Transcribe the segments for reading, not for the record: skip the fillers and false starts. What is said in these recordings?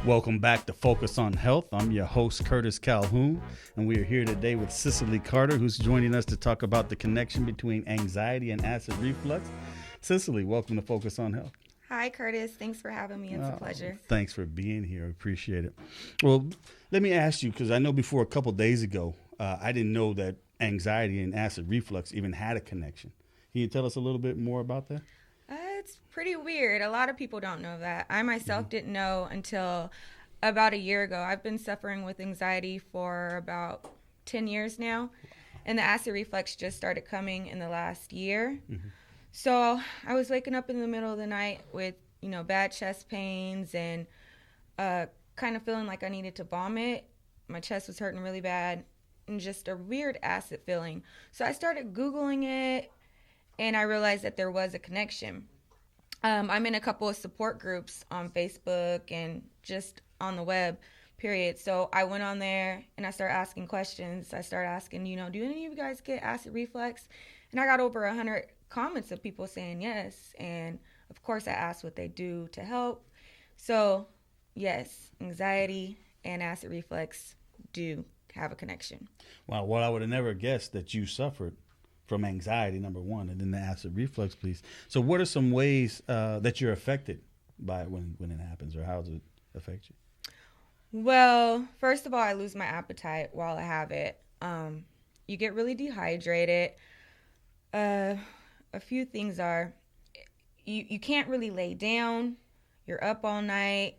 Welcome back to Focus on Health. I'm your host, Curtiss Calhoun, and we are here today with Cisely Carter, who's joining us to talk about the connection between anxiety and acid reflux. Cisely, welcome to Focus on Health. Hi, Curtiss. Thanks for having me. It's a pleasure. Thanks for being here. I appreciate it. Well, let me ask you, because I know before a couple days ago, I didn't know that anxiety and acid reflux even had a connection. Can you tell us a little bit more about that? It's pretty weird. A lot of people don't know that. I myself didn't know until about a year ago. I've been suffering with anxiety for about 10 years now, and the acid reflux just started coming in the last year. So I was waking up in the middle of the night with, bad chest pains and kind of feeling like I needed to vomit. My chest was hurting really bad and just a weird acid feeling. So I started Googling it, and I realized that there was a connection. I'm in a couple of support groups on Facebook and just on the web, period. So I went on there and I started asking questions. I started asking, do any of you guys get acid reflux? And I got over 100 comments of people saying yes. And of course I asked what they do to help. So yes, anxiety and acid reflux do have a connection. Wow. Well, I would have never guessed that you suffered from anxiety, number one, and then the acid reflux, please. So what are some ways that you're affected by it when it happens, or how does it affect you? Well, first of all, I lose my appetite while I have it. You get really dehydrated. A few things are, you can't really lay down. You're up all night.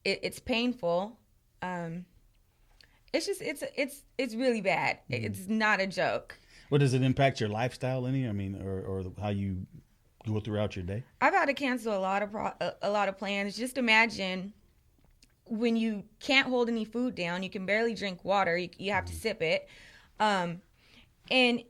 It's painful. It's really bad. It's not a joke. Well, does it impact your lifestyle any? I mean, or how you go throughout your day? I've had to cancel a lot of plans. Just imagine when you can't hold any food down, you can barely drink water. You have to sip it, and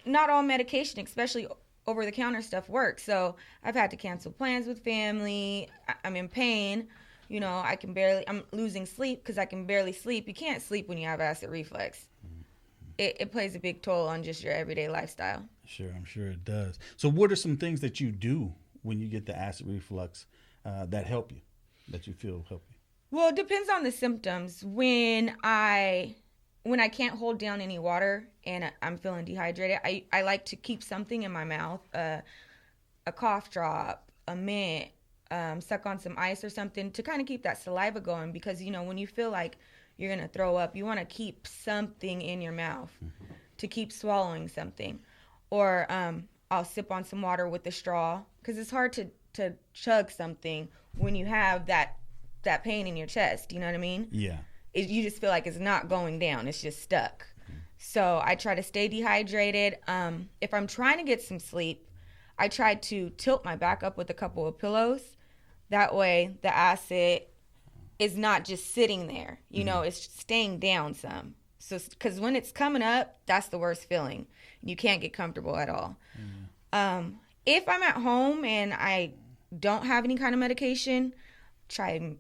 not all medication, especially over-the-counter stuff, works. So I've had to cancel plans with family. I'm in pain. I'm losing sleep because I can barely sleep. You can't sleep when you have acid reflux. It plays a big toll on just your everyday lifestyle. Sure, I'm sure it does. So what are some things that you do when you get the acid reflux that help you, that you feel help you? Well, it depends on the symptoms. When I can't hold down any water and I'm feeling dehydrated, I like to keep something in my mouth, a cough drop, a mint, suck on some ice or something to kind of keep that saliva going, because, when you feel like you're going to throw up, you want to keep something in your mouth to keep swallowing something. Or I'll sip on some water with a straw, because it's hard to chug something when you have that pain in your chest. You know what I mean? Yeah. You just feel like it's not going down. It's just stuck. So I try to stay dehydrated. If I'm trying to get some sleep, I try to tilt my back up with a couple of pillows. That way the acid is not just sitting there, it's staying down some. So, because when it's coming up, that's the worst feeling. You can't get comfortable at all. If I'm at home and I don't have any kind of medication,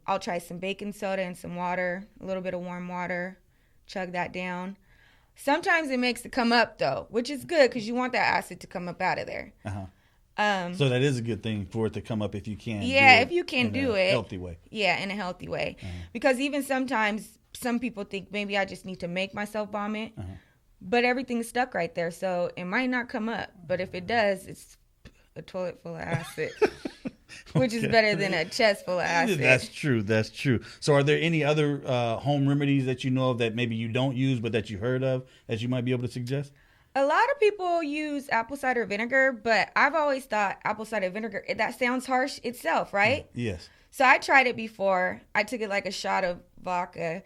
I'll try some baking soda and some water, a little bit of warm water, chug that down. Sometimes it makes it come up though, which is good because you want that acid to come up out of there. So that is a good thing for it to come up if you can. Yeah, if you can do it. Healthy way. Yeah, in a healthy way. Because even sometimes some people think maybe I just need to make myself vomit, but everything's stuck right there, so it might not come up. But if it does, it's a toilet full of acid, which is better than a chest full of acid. That's true. So are there any other home remedies that you know of that maybe you don't use but that you heard of that you might be able to suggest? A lot of people use apple cider vinegar, but I've always thought apple cider vinegar, that sounds harsh itself, right? Yes. So I tried it before. I took it like a shot of vodka.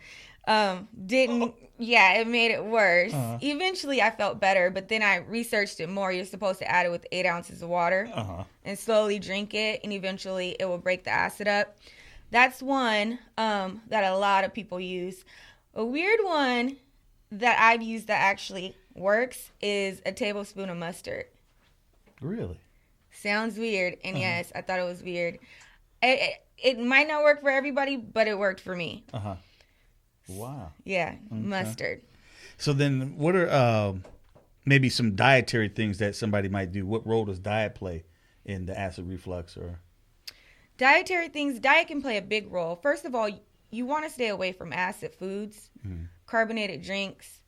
It made it worse. Eventually I felt better, but then I researched it more. You're supposed to add it with 8 ounces of water and slowly drink it, and eventually it will break the acid up. That's one that a lot of people use. A weird one that I've used that actually works is a tablespoon of mustard. Really? Sounds weird, and yes, I thought it was weird. It might not work for everybody, but it worked for me. Wow. Yeah, okay. Mustard. So then what are maybe some dietary things that somebody might do? What role does diet play in the acid reflux? Or Dietary things, diet can play a big role. First of all, you want to stay away from acid foods, carbonated drinks.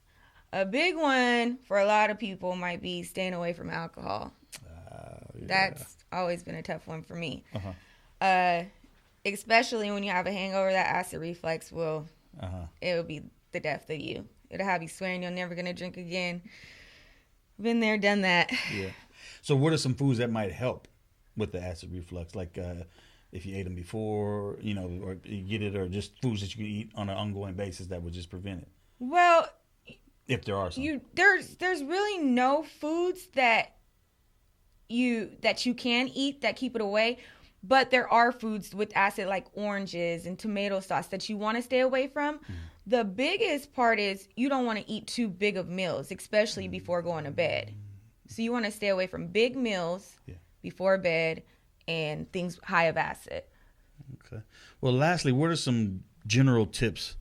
A big one for a lot of people might be staying away from alcohol. That's always been a tough one for me. Especially when you have a hangover, that acid reflux will be the death of you. It'll have you swearing you're never going to drink again. Been there, done that. Yeah. So what are some foods that might help with the acid reflux? Like if you ate them before, you know, or you get it, or just foods that you can eat on an ongoing basis that would just prevent it? Well, if there are some. There's really no foods that you can eat that keep it away. But there are foods with acid like oranges and tomato sauce that you want to stay away from. The biggest part is you don't want to eat too big of meals, especially before going to bed. So you want to stay away from big meals before bed and things high of acid. Okay. Well, lastly, what are some general tips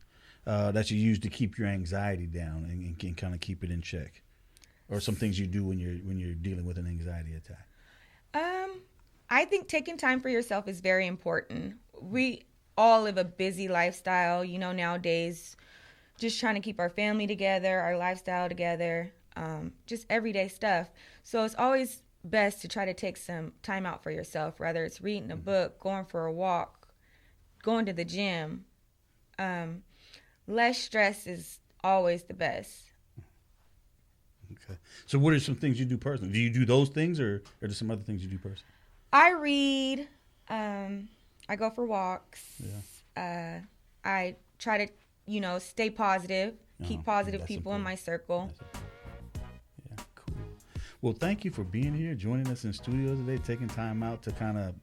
that you use to keep your anxiety down and can kind of keep it in check? Or some things you do when you're dealing with an anxiety attack? I think taking time for yourself is very important. We all live a busy lifestyle, you know, nowadays, just trying to keep our family together, our lifestyle together, just everyday stuff. So it's always best to try to take some time out for yourself, whether it's reading a book, going for a walk, going to the gym. Less stress is always the best. Okay. So what are some things you do personally? Do you do those things or are there some other things you do personally? I read. I go for walks. Yeah. I try to, stay positive, keep positive people in my circle. Yeah, cool. Well, thank you for being here, joining us in studio today, taking time out to kind of,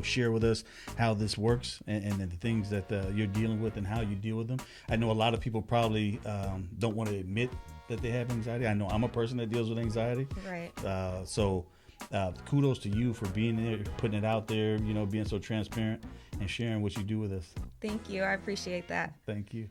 share with us how this works and the things that you're dealing with and how you deal with them. I know a lot of people probably don't want to admit that they have anxiety. I know I'm a person that deals with anxiety. Right. So kudos to you for being there, putting it out there, being so transparent and sharing what you do with us. Thank you. I appreciate that. Thank you.